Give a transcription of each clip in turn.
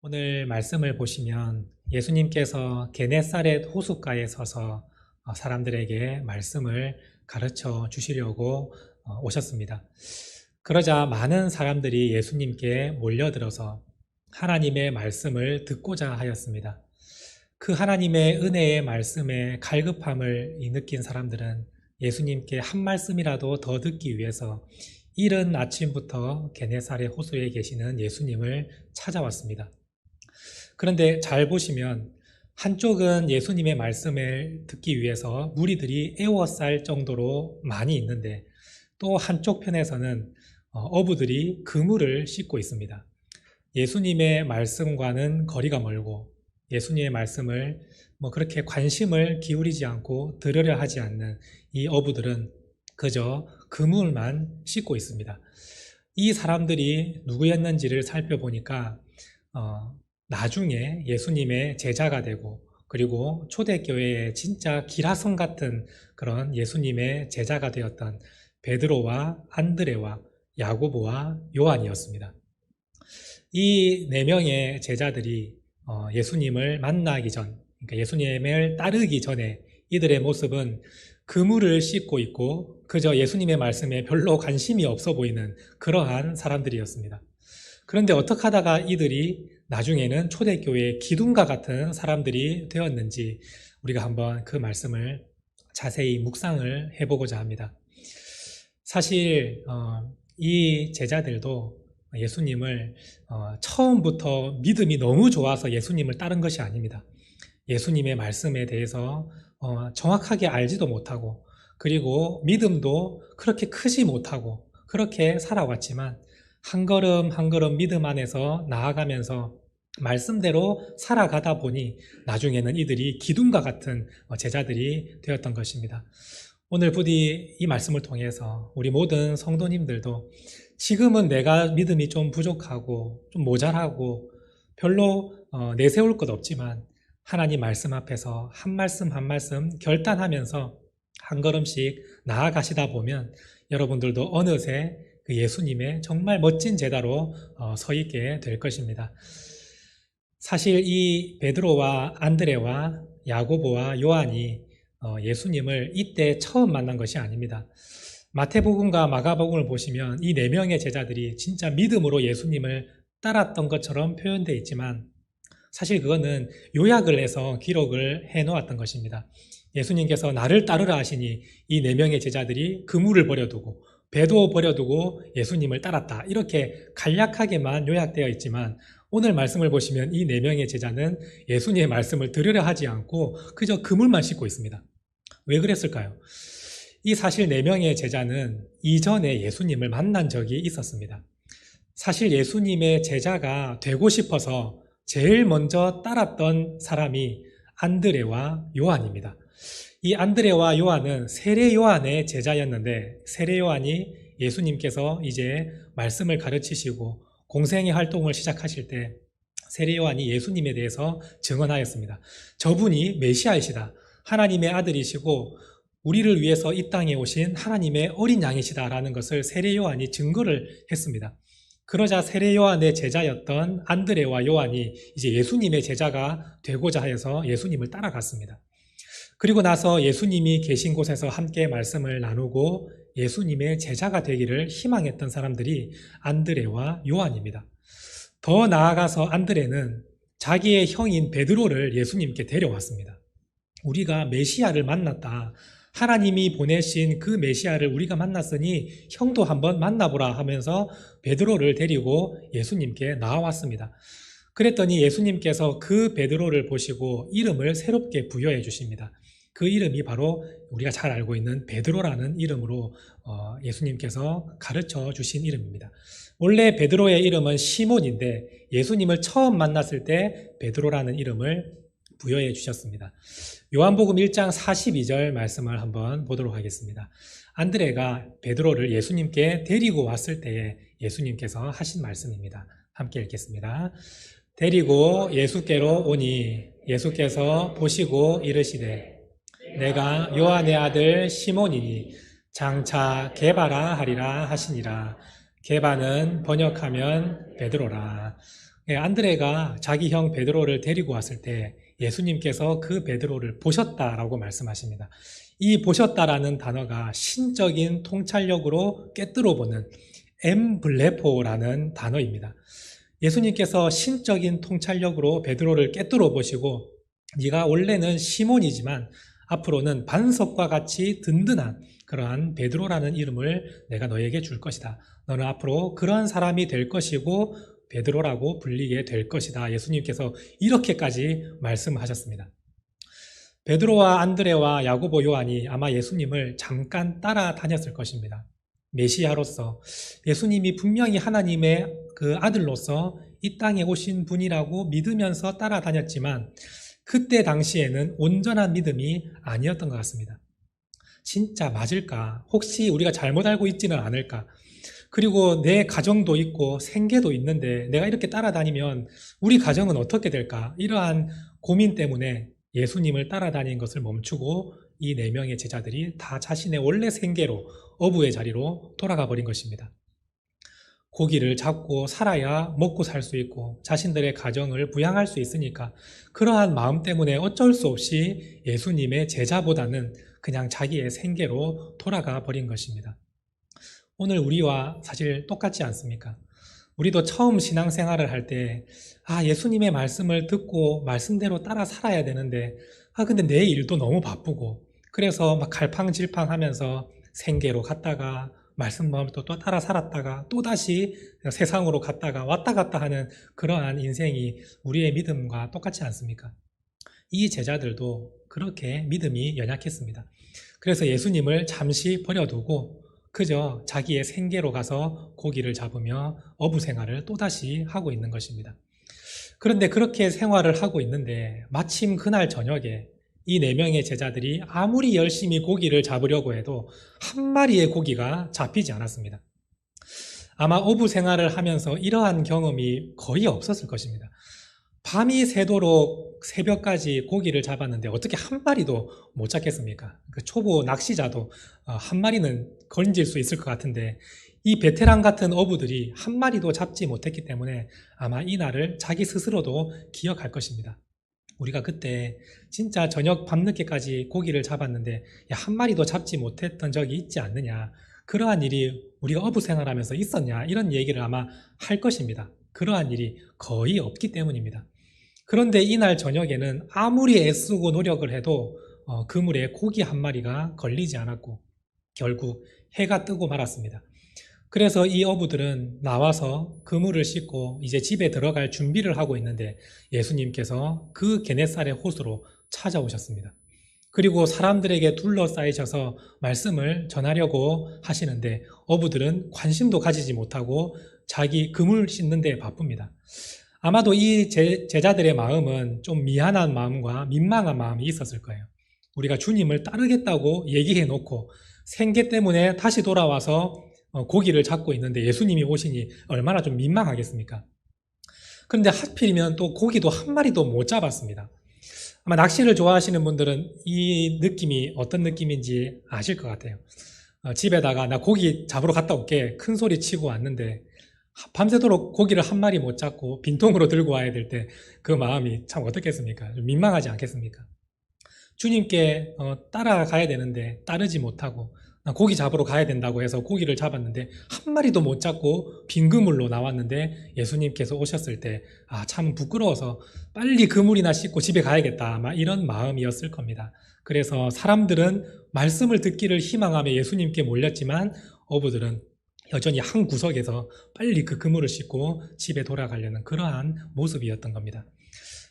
오늘 말씀을 보시면 예수님께서 게네사렛 호숫가에 서서 사람들에게 말씀을 가르쳐 주시려고 오셨습니다. 그러자 많은 사람들이 예수님께 몰려들어서 하나님의 말씀을 듣고자 하였습니다. 그 하나님의 은혜의 말씀에 갈급함을 느낀 사람들은 예수님께 한 말씀이라도 더 듣기 위해서 이른 아침부터 게네사렛 호수에 계시는 예수님을 찾아왔습니다. 그런데 잘 보시면 한쪽은 예수님의 말씀을 듣기 위해서 무리들이 에워쌀 정도로 많이 있는데, 또 한쪽 편에서는 어부들이 그물을 씻고 있습니다. 예수님의 말씀과는 거리가 멀고 예수님의 말씀을 그렇게 관심을 기울이지 않고 들으려 하지 않는 이 어부들은 그저 그물만 씻고 있습니다. 이 사람들이 누구였는지를 살펴보니까 나중에 예수님의 제자가 되고, 그리고 초대교회의 진짜 기라성 같은 그런 예수님의 제자가 되었던 베드로와 안드레와 야고보와 요한이었습니다. 이 네 명의 제자들이 예수님을 만나기 전, 그러니까 예수님을 따르기 전에 이들의 모습은 그물을 씻고 있고 그저 예수님의 말씀에 별로 관심이 없어 보이는 그러한 사람들이었습니다. 그런데 어떻게 하다가 이들이 나중에는 초대교회의 기둥과 같은 사람들이 되었는지 우리가 한번 그 말씀을 자세히 묵상을 해보고자 합니다. 사실 이 제자들도 예수님을 처음부터 믿음이 너무 좋아서 예수님을 따른 것이 아닙니다. 예수님의 말씀에 대해서 정확하게 알지도 못하고, 그리고 믿음도 그렇게 크지 못하고 그렇게 살아왔지만 한 걸음 한 걸음 믿음 안에서 나아가면서 말씀대로 살아가다 보니 나중에는 이들이 기둥과 같은 제자들이 되었던 것입니다. 오늘 부디 이 말씀을 통해서 우리 모든 성도님들도 지금은 내가 믿음이 좀 부족하고 좀 모자라고 별로 내세울 것 없지만 하나님 말씀 앞에서 한 말씀 한 말씀 결단하면서 한 걸음씩 나아가시다 보면 여러분들도 어느새 그 예수님의 정말 멋진 제자로 서 있게 될 것입니다. 사실 이 베드로와 안드레와 야고보와 요한이 예수님을 이때 처음 만난 것이 아닙니다. 마태복음과 마가복음을 보시면 이 네 명의 제자들이 진짜 믿음으로 예수님을 따랐던 것처럼 표현되어 있지만 사실 그거는 요약을 해서 기록을 해놓았던 것입니다. 예수님께서 나를 따르라 하시니 이 네 명의 제자들이 그물을 버려두고 배도 버려두고 예수님을 따랐다, 이렇게 간략하게만 요약되어 있지만 오늘 말씀을 보시면 이 네 명의 제자는 예수님의 말씀을 들으려 하지 않고 그저 그물만 씻고 있습니다. 왜 그랬을까요? 이 사실 네 명의 제자는 이전에 예수님을 만난 적이 있었습니다. 사실 예수님의 제자가 되고 싶어서 제일 먼저 따랐던 사람이 안드레와 요한입니다. 이 안드레와 요한은 세례 요한의 제자였는데, 세례 요한이 예수님께서 이제 말씀을 가르치시고 공생의 활동을 시작하실 때 세례 요한이 예수님에 대해서 증언하였습니다. 저분이 메시아이시다, 하나님의 아들이시고 우리를 위해서 이 땅에 오신 하나님의 어린 양이시다라는 것을 세례 요한이 증거를 했습니다. 그러자 세례 요한의 제자였던 안드레와 요한이 이제 예수님의 제자가 되고자 하여서 예수님을 따라갔습니다. 그리고 나서 예수님이 계신 곳에서 함께 말씀을 나누고 예수님의 제자가 되기를 희망했던 사람들이 안드레와 요한입니다. 더 나아가서 안드레는 자기의 형인 베드로를 예수님께 데려왔습니다. 우리가 메시아를 만났다, 하나님이 보내신 그 메시아를 우리가 만났으니 형도 한번 만나보라 하면서 베드로를 데리고 예수님께 나와왔습니다. 그랬더니 예수님께서 그 베드로를 보시고 이름을 새롭게 부여해 주십니다. 그 이름이 바로 우리가 잘 알고 있는 베드로라는 이름으로 예수님께서 가르쳐 주신 이름입니다. 원래 베드로의 이름은 시몬인데 예수님을 처음 만났을 때 베드로라는 이름을 부여해 주셨습니다. 요한복음 1장 42절 말씀을 한번 보도록 하겠습니다. 안드레가 베드로를 예수님께 데리고 왔을 때에 예수님께서 하신 말씀입니다. 함께 읽겠습니다. 데리고 예수께로 오니 예수께서 보시고 이르시되 내가 요한의 아들 시몬이니 장차 게바라 하리라 하시니라. 게바는 번역하면 베드로라. 안드레가 자기 형 베드로를 데리고 왔을 때 예수님께서 그 베드로를 보셨다라고 말씀하십니다. 이 보셨다라는 단어가 신적인 통찰력으로 꿰뚫어 보는 엠블레포라는 단어입니다. 예수님께서 신적인 통찰력으로 베드로를 꿰뚫어 보시고 네가 원래는 시몬이지만 앞으로는 반석과 같이 든든한 그러한 베드로라는 이름을 내가 너에게 줄 것이다. 너는 앞으로 그런 사람이 될 것이고 베드로라고 불리게 될 것이다. 예수님께서 이렇게까지 말씀하셨습니다. 베드로와 안드레와 야고보, 요한이 아마 예수님을 잠깐 따라다녔을 것입니다. 메시아로서 예수님이 분명히 하나님의 그 아들로서 이 땅에 오신 분이라고 믿으면서 따라다녔지만 그때 당시에는 온전한 믿음이 아니었던 것 같습니다. 진짜 맞을까? 혹시 우리가 잘못 알고 있지는 않을까? 그리고 내 가정도 있고 생계도 있는데 내가 이렇게 따라다니면 우리 가정은 어떻게 될까? 이러한 고민 때문에 예수님을 따라다니는 것을 멈추고 이 4명의 제자들이 다 자신의 원래 생계로 어부의 자리로 돌아가 버린 것입니다. 고기를 잡고 살아야 먹고 살 수 있고 자신들의 가정을 부양할 수 있으니까 그러한 마음 때문에 어쩔 수 없이 예수님의 제자보다는 그냥 자기의 생계로 돌아가 버린 것입니다. 오늘 우리와 사실 똑같지 않습니까? 우리도 처음 신앙생활을 할 때 예수님의 말씀을 듣고 말씀대로 따라 살아야 되는데 근데 내 일도 너무 바쁘고 그래서 막 갈팡질팡하면서 생계로 갔다가 말씀 마음을 또 따라 살았다가 또다시 세상으로 갔다가 왔다 갔다 하는 그러한 인생이 우리의 믿음과 똑같지 않습니까? 이 제자들도 그렇게 믿음이 연약했습니다. 그래서 예수님을 잠시 버려두고 그저 자기의 생계로 가서 고기를 잡으며 어부 생활을 또다시 하고 있는 것입니다. 그런데 그렇게 생활을 하고 있는데 마침 그날 저녁에 이 4명의 제자들이 아무리 열심히 고기를 잡으려고 해도 한 마리의 고기가 잡히지 않았습니다. 아마 어부 생활을 하면서 이러한 경험이 거의 없었을 것입니다. 밤이 새도록 새벽까지 고기를 잡았는데 어떻게 한 마리도 못 잡겠습니까? 그 초보 낚시자도 한 마리는 건질 수 있을 것 같은데 이 베테랑 같은 어부들이 한 마리도 잡지 못했기 때문에 아마 이 날을 자기 스스로도 기억할 것입니다. 우리가 그때 진짜 저녁 밤늦게까지 고기를 잡았는데 한 마리도 잡지 못했던 적이 있지 않느냐, 그러한 일이 우리가 어부 생활하면서 있었냐, 이런 얘기를 아마 할 것입니다. 그러한 일이 거의 없기 때문입니다. 그런데 이날 저녁에는 아무리 애쓰고 노력을 해도 그물에 고기 한 마리가 걸리지 않았고 결국 해가 뜨고 말았습니다. 그래서 이 어부들은 나와서 그물을 싣고 이제 집에 들어갈 준비를 하고 있는데 예수님께서 그 게네사렛 호수로 찾아오셨습니다. 그리고 사람들에게 둘러싸이셔서 말씀을 전하려고 하시는데 어부들은 관심도 가지지 못하고 자기 그물 싣는 데 바쁩니다. 아마도 이 제자들의 마음은 좀 미안한 마음과 민망한 마음이 있었을 거예요. 우리가 주님을 따르겠다고 얘기해 놓고 생계 때문에 다시 돌아와서 고기를 잡고 있는데 예수님이 오시니 얼마나 좀 민망하겠습니까? 그런데 하필이면 또 고기도 한 마리도 못 잡았습니다. 아마 낚시를 좋아하시는 분들은 이 느낌이 어떤 느낌인지 아실 것 같아요. 집에다가 나 고기 잡으러 갔다 올게 큰 소리 치고 왔는데 밤새도록 고기를 한 마리 못 잡고 빈통으로 들고 와야 될 때 그 마음이 참 어떻겠습니까? 좀 민망하지 않겠습니까? 주님께 따라가야 되는데 따르지 못하고 고기 잡으러 가야 된다고 해서 고기를 잡았는데 한 마리도 못 잡고 빈 그물로 나왔는데 예수님께서 오셨을 때 참 부끄러워서 빨리 그물이나 씻고 집에 가야겠다, 아마 이런 마음이었을 겁니다. 그래서 사람들은 말씀을 듣기를 희망하며 예수님께 몰렸지만 어부들은 여전히 한 구석에서 빨리 그 그물을 씻고 집에 돌아가려는 그러한 모습이었던 겁니다.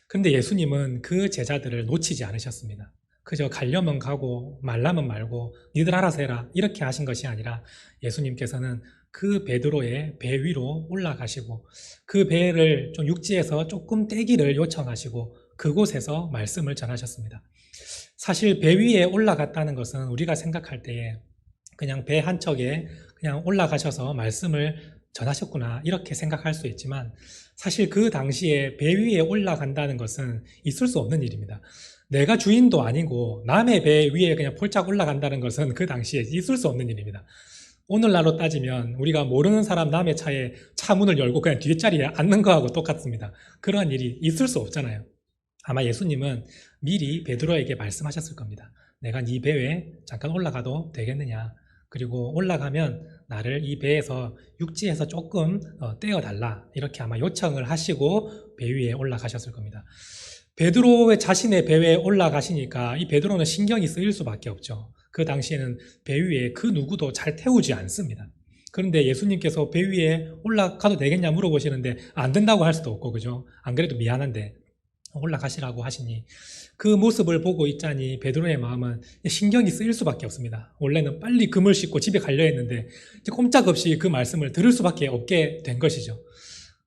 그런데 예수님은 그 제자들을 놓치지 않으셨습니다. 그저 가려면 가고 말라면 말고 니들 알아서 해라 이렇게 하신 것이 아니라 예수님께서는 그 베드로의 배 위로 올라가시고 그 배를 좀 육지에서 조금 떼기를 요청하시고 그곳에서 말씀을 전하셨습니다. 사실 배 위에 올라갔다는 것은 우리가 생각할 때에 그냥 배 한 척에 그냥 올라가셔서 말씀을 전하셨구나 이렇게 생각할 수 있지만 사실 그 당시에 배 위에 올라간다는 것은 있을 수 없는 일입니다. 내가 주인도 아니고 남의 배 위에 그냥 폴짝 올라간다는 것은 그 당시에 있을 수 없는 일입니다. 오늘날로 따지면 우리가 모르는 사람 남의 차에 차 문을 열고 그냥 뒷자리에 앉는 거하고 똑같습니다. 그런 일이 있을 수 없잖아요. 아마 예수님은 미리 베드로에게 말씀하셨을 겁니다. 내가 네 배에 잠깐 올라가도 되겠느냐. 그리고 올라가면 나를 이 배에서 육지에서 조금 떼어달라. 이렇게 아마 요청을 하시고 배 위에 올라가셨을 겁니다. 베드로의 자신의 배 위에 올라가시니까 이 베드로는 신경이 쓰일 수밖에 없죠. 그 당시에는 배 위에 그 누구도 잘 태우지 않습니다. 그런데 예수님께서 배 위에 올라가도 되겠냐 물어보시는데 안 된다고 할 수도 없고, 그죠? 안 그래도 미안한데 올라가시라고 하시니 그 모습을 보고 있자니 베드로의 마음은 신경이 쓰일 수밖에 없습니다. 원래는 빨리 금을 싣고 집에 가려 했는데 꼼짝없이 그 말씀을 들을 수밖에 없게 된 것이죠.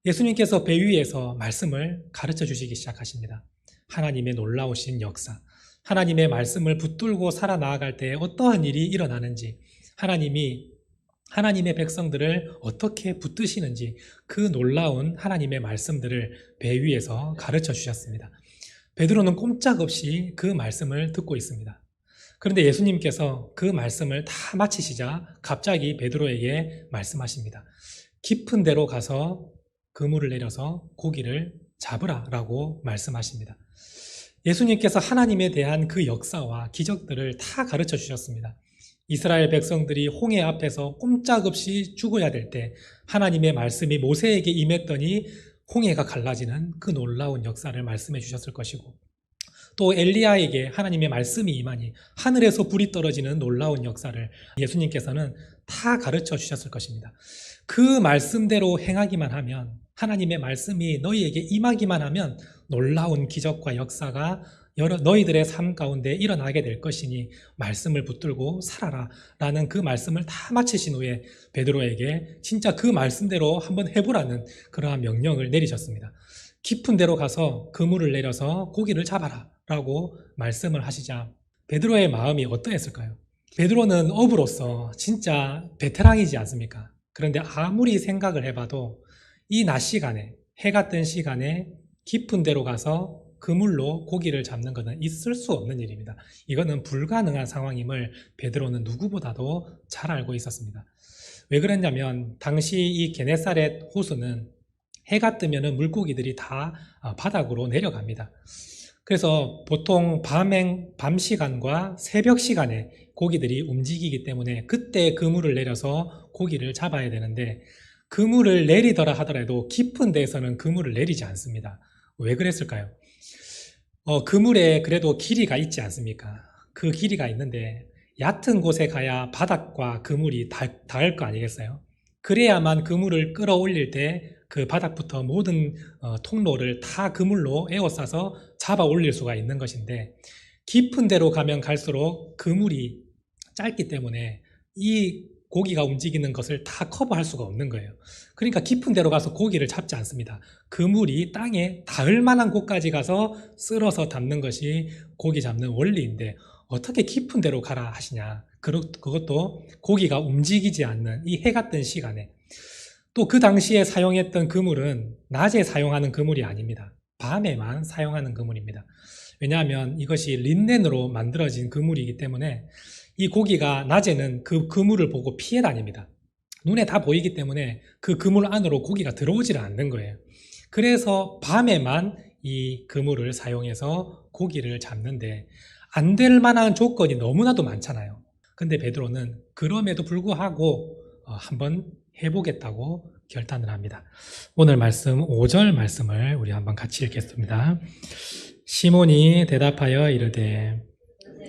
예수님께서 배 위에서 말씀을 가르쳐 주시기 시작하십니다. 하나님의 놀라우신 역사, 하나님의 말씀을 붙들고 살아나아갈 때 어떠한 일이 일어나는지, 하나님이 하나님의 백성들을 어떻게 붙드시는지 그 놀라운 하나님의 말씀들을 배 위에서 가르쳐 주셨습니다. 베드로는 꼼짝없이 그 말씀을 듣고 있습니다. 그런데 예수님께서 그 말씀을 다 마치시자 갑자기 베드로에게 말씀하십니다. 깊은 데로 가서 그물을 내려서 고기를 잡으라 라고 말씀하십니다. 예수님께서 하나님에 대한 그 역사와 기적들을 다 가르쳐 주셨습니다. 이스라엘 백성들이 홍해 앞에서 꼼짝없이 죽어야 될 때 하나님의 말씀이 모세에게 임했더니 홍해가 갈라지는 그 놀라운 역사를 말씀해 주셨을 것이고, 또 엘리야에게 하나님의 말씀이 임하니 하늘에서 불이 떨어지는 놀라운 역사를 예수님께서는 다 가르쳐 주셨을 것입니다. 그 말씀대로 행하기만 하면, 하나님의 말씀이 너희에게 임하기만 하면 놀라운 기적과 역사가 너희들의 삶 가운데 일어나게 될 것이니 말씀을 붙들고 살아라 라는 그 말씀을 다 마치신 후에 베드로에게 진짜 그 말씀대로 한번 해보라는 그러한 명령을 내리셨습니다. 깊은 데로 가서 그물을 내려서 고기를 잡아라 라고 말씀을 하시자 베드로의 마음이 어떠했을까요? 베드로는 어부로서 진짜 베테랑이지 않습니까? 그런데 아무리 생각을 해봐도 이 낮 시간에, 해가 뜬 시간에 깊은 데로 가서 그물로 고기를 잡는 것은 있을 수 없는 일입니다. 이거는 불가능한 상황임을 베드로는 누구보다도 잘 알고 있었습니다. 왜 그랬냐면 당시 이 게네사렛 호수는 해가 뜨면 물고기들이 다 바닥으로 내려갑니다. 그래서 보통 밤 시간과 새벽 시간에 고기들이 움직이기 때문에 그때 그물을 내려서 고기를 잡아야 되는데, 그물을 내리더라 하더라도 깊은 데에서는 그물을 내리지 않습니다. 왜 그랬을까요? 그물에 그래도 길이가 있지 않습니까? 그 길이가 있는데 얕은 곳에 가야 바닥과 그물이 닿을 거 아니겠어요? 그래야만 그물을 끌어올릴 때 그 바닥부터 모든 통로를 다 그물로 에워싸서 잡아 올릴 수가 있는 것인데, 깊은 데로 가면 갈수록 그물이 짧기 때문에 이 고기가 움직이는 것을 다 커버할 수가 없는 거예요. 그러니까 깊은 데로 가서 고기를 잡지 않습니다. 그물이 땅에 닿을 만한 곳까지 가서 쓸어서 담는 것이 고기 잡는 원리인데 어떻게 깊은 데로 가라 하시냐. 그것도 고기가 움직이지 않는 이 해가 뜬 시간에. 또 그 당시에 사용했던 그물은 낮에 사용하는 그물이 아닙니다. 밤에만 사용하는 그물입니다. 왜냐하면 이것이 린넨으로 만들어진 그물이기 때문에 이 고기가 낮에는 그 그물을 보고 피해 다닙니다. 눈에 다 보이기 때문에 그 그물 안으로 고기가 들어오질 않는 거예요. 그래서 밤에만 이 그물을 사용해서 고기를 잡는데 안 될 만한 조건이 너무나도 많잖아요. 근데 베드로는 그럼에도 불구하고 한번 해보겠다고 결단을 합니다. 오늘 말씀 5절 말씀을 우리 한번 같이 읽겠습니다. 시몬이 대답하여 이르되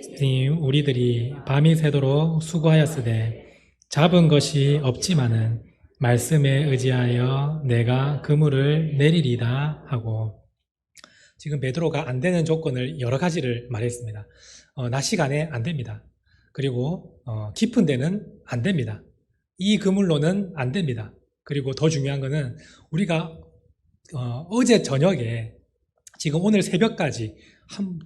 선생님, 우리들이 밤이 새도록 수고하였으되 잡은 것이 없지만은 말씀에 의지하여 내가 그물을 내리리다 하고, 지금 베드로가 안 되는 조건을 여러 가지를 말했습니다. 낮 시간에 안 됩니다. 그리고 깊은 데는 안 됩니다. 이 그물로는 안 됩니다. 그리고 더 중요한 거는 우리가 어제 저녁에 지금 오늘 새벽까지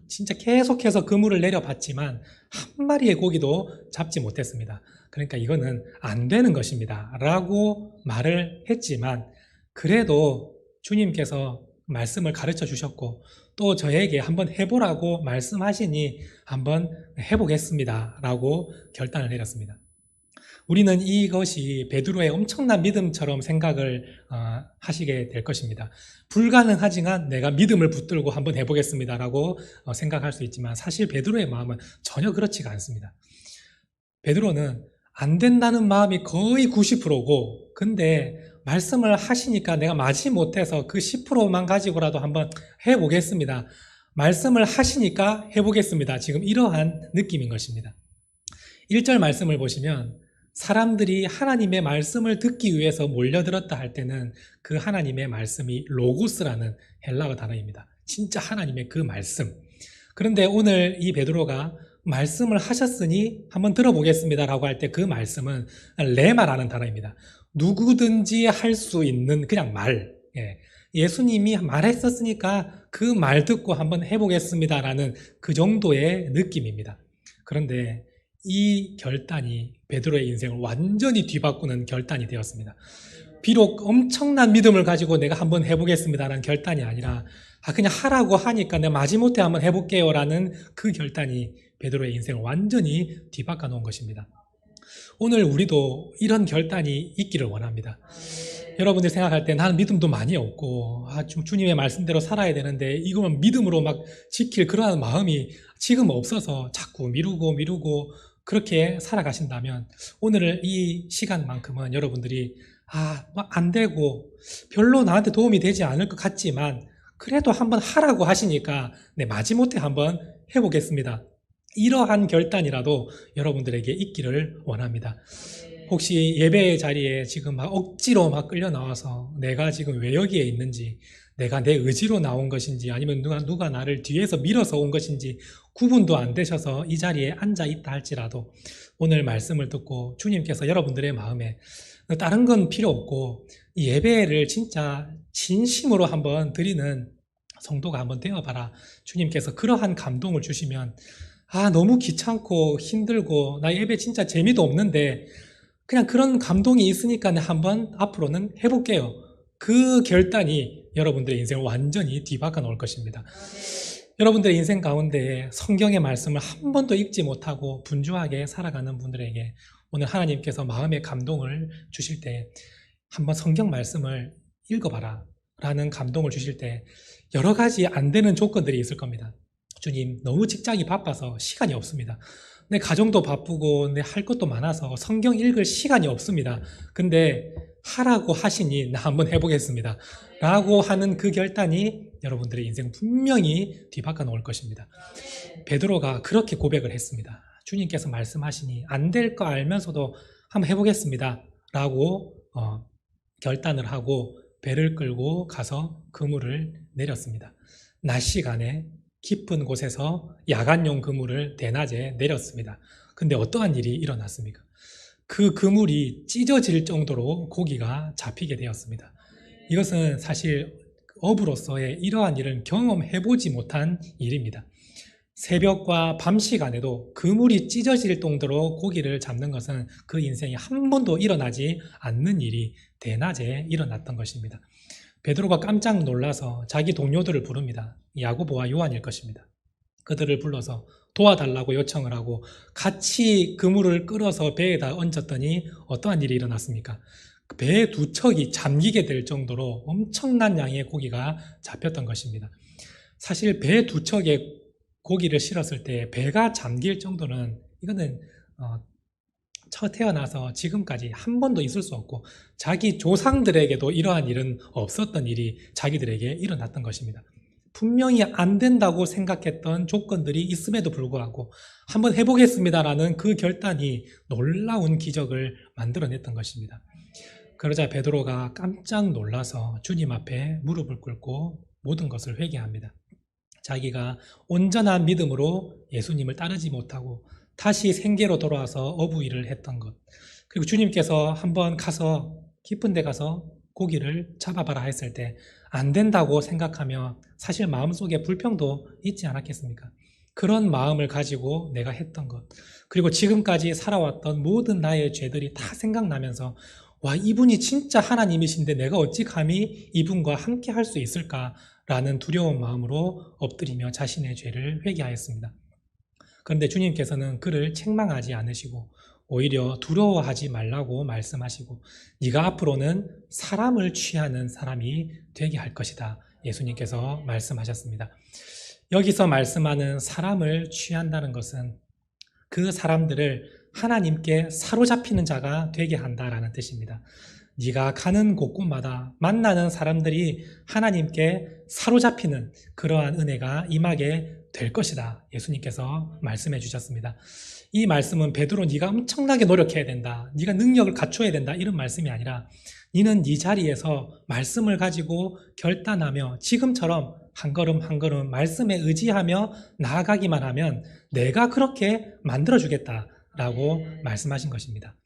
진짜 계속해서 그물을 내려봤지만 한 마리의 고기도 잡지 못했습니다. 그러니까 이거는 안 되는 것입니다 라고 말을 했지만, 그래도 주님께서 말씀을 가르쳐 주셨고 또 저에게 한번 해보라고 말씀하시니 한번 해보겠습니다 라고 결단을 내렸습니다. 우리는 이것이 베드로의 엄청난 믿음처럼 생각을 하시게 될 것입니다. 불가능하지만 내가 믿음을 붙들고 한번 해보겠습니다라고 생각할 수 있지만 사실 베드로의 마음은 전혀 그렇지가 않습니다. 베드로는 안 된다는 마음이 거의 90%고 근데 말씀을 하시니까 내가 마지못해서 그 10%만 가지고라도 한번 해보겠습니다. 말씀을 하시니까 해보겠습니다. 지금 이러한 느낌인 것입니다. 1절 말씀을 보시면 사람들이 하나님의 말씀을 듣기 위해서 몰려들었다 할 때는 그 하나님의 말씀이 로고스라는 헬라어 단어입니다. 진짜 하나님의 그 말씀. 그런데 오늘 이 베드로가 말씀을 하셨으니 한번 들어보겠습니다 라고 할 때 그 말씀은 레마라는 단어입니다. 누구든지 할 수 있는 그냥 말. 예수님이 말했었으니까 그 말 듣고 한번 해보겠습니다 라는 그 정도의 느낌입니다. 그런데 이 결단이 베드로의 인생을 완전히 뒤바꾸는 결단이 되었습니다. 비록 엄청난 믿음을 가지고 내가 한번 해보겠습니다라는 결단이 아니라 그냥 하라고 하니까 내가 마지못해 한번 해볼게요 라는 그 결단이 베드로의 인생을 완전히 뒤바꿔 놓은 것입니다. 오늘 우리도 이런 결단이 있기를 원합니다. 여러분들이 생각할 때 나는 믿음도 많이 없고 주님의 말씀대로 살아야 되는데 이거만 믿음으로 막 지킬 그러한 마음이 지금 없어서 자꾸 미루고 그렇게 살아가신다면 오늘 이 시간만큼은 여러분들이 안 되고 별로 나한테 도움이 되지 않을 것 같지만 그래도 한번 하라고 하시니까 마지못해 한번 해보겠습니다. 이러한 결단이라도 여러분들에게 있기를 원합니다. 혹시 예배 자리에 지금 억지로 끌려 나와서 내가 지금 왜 여기에 있는지, 내가 내 의지로 나온 것인지 아니면 누가 나를 뒤에서 밀어서 온 것인지 구분도 안 되셔서 이 자리에 앉아 있다 할지라도 오늘 말씀을 듣고 주님께서 여러분들의 마음에 다른 건 필요 없고 이 예배를 진짜 진심으로 한번 드리는 성도가 한번 되어봐라. 주님께서 그러한 감동을 주시면 너무 귀찮고 힘들고 나 예배 진짜 재미도 없는데 그냥 그런 감동이 있으니까 한번 앞으로는 해볼게요. 그 결단이 여러분들의 인생을 완전히 뒤바꿔 놓을 것입니다. 여러분들의 인생 가운데 성경의 말씀을 한 번도 읽지 못하고 분주하게 살아가는 분들에게 오늘 하나님께서 마음의 감동을 주실 때 한번 성경 말씀을 읽어봐라 라는 감동을 주실 때 여러 가지 안 되는 조건들이 있을 겁니다. 주님, 너무 직장이 바빠서 시간이 없습니다. 내 가정도 바쁘고 내 할 것도 많아서 성경 읽을 시간이 없습니다. 근데 하라고 하시니 나 한번 해보겠습니다 라고 하는 그 결단이 여러분들의 인생 분명히 뒤바꿔 놓을 것입니다. 베드로가 그렇게 고백을 했습니다. 주님께서 말씀하시니 안 될 거 알면서도 한번 해보겠습니다 라고 결단을 하고 배를 끌고 가서 그물을 내렸습니다. 낮 시간에 깊은 곳에서 야간용 그물을 대낮에 내렸습니다. 근데 어떠한 일이 일어났습니까? 그 그물이 찢어질 정도로 고기가 잡히게 되었습니다. 이것은 사실 어부로서의 이러한 일은 경험해보지 못한 일입니다. 새벽과 밤 시간에도 그물이 찢어질 정도로 고기를 잡는 것은 그 인생에 한 번도 일어나지 않는 일이 대낮에 일어났던 것입니다. 베드로가 깜짝 놀라서 자기 동료들을 부릅니다. 야고보와 요한일 것입니다. 그들을 불러서 도와달라고 요청을 하고 같이 그물을 끌어서 배에다 얹었더니 어떠한 일이 일어났습니까? 배 두 척이 잠기게 될 정도로 엄청난 양의 고기가 잡혔던 것입니다. 사실 배 두 척에 고기를 실었을 때 배가 잠길 정도는 이거는 태어나서 지금까지 한 번도 있을 수 없고 자기 조상들에게도 이러한 일은 없었던 일이 자기들에게 일어났던 것입니다. 분명히 안 된다고 생각했던 조건들이 있음에도 불구하고 한번 해보겠습니다라는 그 결단이 놀라운 기적을 만들어냈던 것입니다. 그러자 베드로가 깜짝 놀라서 주님 앞에 무릎을 꿇고 모든 것을 회개합니다. 자기가 온전한 믿음으로 예수님을 따르지 못하고 다시 생계로 돌아와서 어부일을 했던 것, 그리고 주님께서 한번 가서 깊은 데 가서 고기를 잡아봐라 했을 때 안 된다고 생각하며 사실 마음속에 불평도 있지 않았겠습니까? 그런 마음을 가지고 내가 했던 것, 그리고 지금까지 살아왔던 모든 나의 죄들이 다 생각나면서 와, 이분이 진짜 하나님이신데 내가 어찌 감히 이분과 함께 할 수 있을까라는 두려운 마음으로 엎드리며 자신의 죄를 회개하였습니다. 그런데 주님께서는 그를 책망하지 않으시고 오히려 두려워하지 말라고 말씀하시고 네가 앞으로는 사람을 취하는 사람이 되게 할 것이다. 예수님께서 말씀하셨습니다. 여기서 말씀하는 사람을 취한다는 것은 그 사람들을 하나님께 사로잡히는 자가 되게 한다라는 뜻입니다. 네가 가는 곳곳마다 만나는 사람들이 하나님께 사로잡히는 그러한 은혜가 임하게 될 것이다. 예수님께서 말씀해 주셨습니다. 이 말씀은 베드로 네가 엄청나게 노력해야 된다. 네가 능력을 갖춰야 된다. 이런 말씀이 아니라 너는 네 자리에서 말씀을 가지고 결단하며 지금처럼 한 걸음 한 걸음 말씀에 의지하며 나아가기만 하면 내가 그렇게 만들어주겠다라고 말씀하신 것입니다.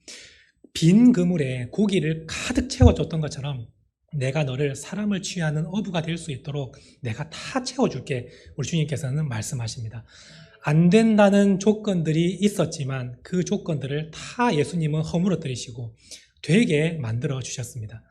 빈 그물에 고기를 가득 채워줬던 것처럼 내가 너를 사람을 취하는 어부가 될 수 있도록 내가 다 채워줄게. 우리 주님께서는 말씀하십니다. 안 된다는 조건들이 있었지만 그 조건들을 다 예수님은 허물어뜨리시고 되게 만들어 주셨습니다.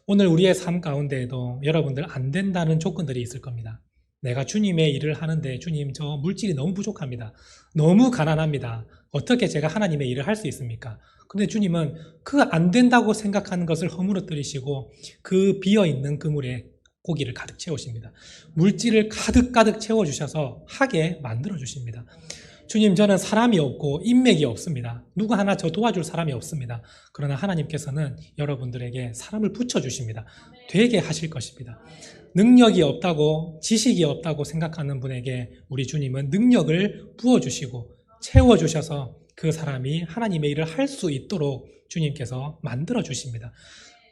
오늘 우리의 삶 가운데에도 여러분들 안 된다는 조건들이 있을 겁니다. 내가 주님의 일을 하는데 주님 저 물질이 너무 부족합니다. 너무 가난합니다. 어떻게 제가 하나님의 일을 할 수 있습니까? 근데 주님은 그 안 된다고 생각하는 것을 허물어뜨리시고 그 비어있는 그물에 고기를 가득 채우십니다. 물질을 가득 채워주셔서 하게 만들어주십니다. 주님, 저는 사람이 없고 인맥이 없습니다. 누구 하나 저 도와줄 사람이 없습니다. 그러나 하나님께서는 여러분들에게 사람을 붙여주십니다. 되게 하실 것입니다. 능력이 없다고, 지식이 없다고 생각하는 분에게 우리 주님은 능력을 부어주시고 채워주셔서 그 사람이 하나님의 일을 할 수 있도록 주님께서 만들어주십니다.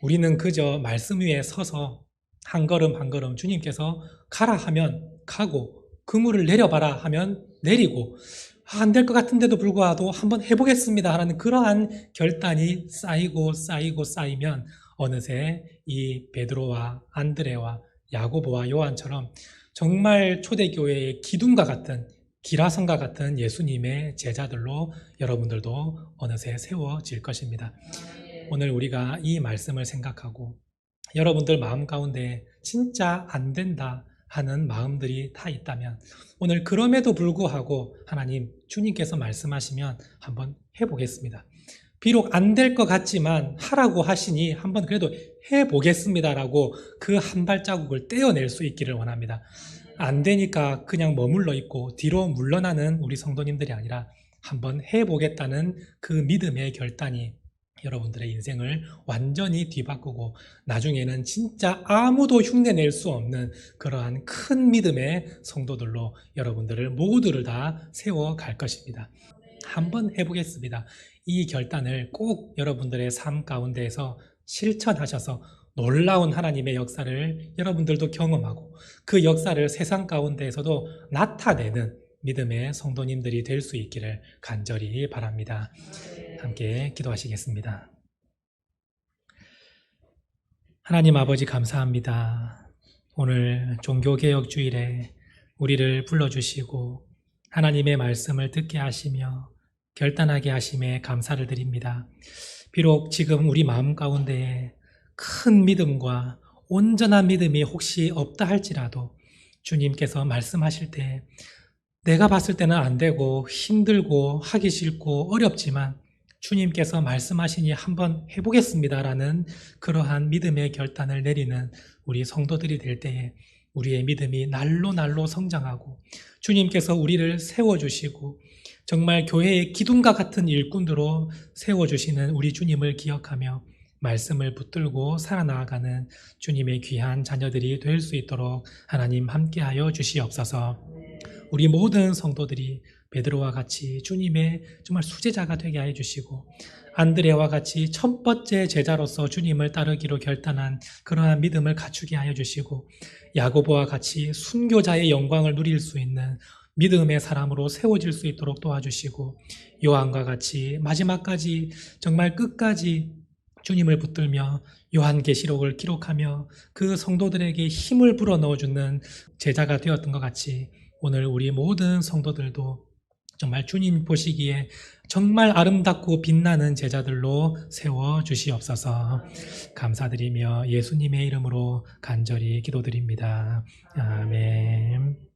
우리는 그저 말씀 위에 서서 한 걸음 한 걸음 주님께서 가라 하면 가고 그물을 내려봐라 하면 내리고 안 될 것 같은데도 불구하고 한번 해보겠습니다 하는 그러한 결단이 쌓이면 어느새 이 베드로와 안드레와 야고보와 요한처럼 정말 초대교회의 기둥과 같은 기라성과 같은 예수님의 제자들로 여러분들도 어느새 세워질 것입니다. 오늘 우리가 이 말씀을 생각하고 여러분들 마음 가운데 진짜 안 된다 하는 마음들이 다 있다면 오늘 그럼에도 불구하고 하나님 주님께서 말씀하시면 한번 해보겠습니다. 비록 안 될 것 같지만 하라고 하시니 한번 그래도 해보겠습니다라고 그 한 발자국을 떼어낼 수 있기를 원합니다. 안 되니까 그냥 머물러 있고 뒤로 물러나는 우리 성도님들이 아니라 한번 해보겠다는 그 믿음의 결단이 여러분들의 인생을 완전히 뒤바꾸고 나중에는 진짜 아무도 흉내낼 수 없는 그러한 큰 믿음의 성도들로 여러분들을 모두를 다 세워갈 것입니다. 한번 해보겠습니다. 이 결단을 꼭 여러분들의 삶 가운데에서 실천하셔서 놀라운 하나님의 역사를 여러분들도 경험하고 그 역사를 세상 가운데에서도 나타내는 믿음의 성도님들이 될 수 있기를 간절히 바랍니다. 함께 기도하시겠습니다. 하나님 아버지 감사합니다. 오늘 종교개혁주일에 우리를 불러주시고 하나님의 말씀을 듣게 하시며 결단하게 하심에 감사를 드립니다. 비록 지금 우리 마음 가운데에 큰 믿음과 온전한 믿음이 혹시 없다 할지라도 주님께서 말씀하실 때 내가 봤을 때는 안 되고 힘들고 하기 싫고 어렵지만 주님께서 말씀하시니 한번 해보겠습니다라는 그러한 믿음의 결단을 내리는 우리 성도들이 될 때에 우리의 믿음이 날로 성장하고 주님께서 우리를 세워주시고 정말 교회의 기둥과 같은 일꾼으로 세워주시는 우리 주님을 기억하며 말씀을 붙들고 살아나가는 주님의 귀한 자녀들이 될 수 있도록 하나님 함께하여 주시옵소서. 우리 모든 성도들이 베드로와 같이 주님의 정말 수제자가 되게 해 주시고 안드레와 같이 첫 번째 제자로서 주님을 따르기로 결단한 그러한 믿음을 갖추게 하여 주시고 야고보와 같이 순교자의 영광을 누릴 수 있는 믿음의 사람으로 세워질 수 있도록 도와주시고 요한과 같이 마지막까지 정말 끝까지 주님을 붙들며 요한계시록을 기록하며 그 성도들에게 힘을 불어넣어주는 제자가 되었던 것 같이 오늘 우리 모든 성도들도 정말 주님 보시기에 정말 아름답고 빛나는 제자들로 세워주시옵소서. 감사드리며 예수님의 이름으로 간절히 기도드립니다. 아멘.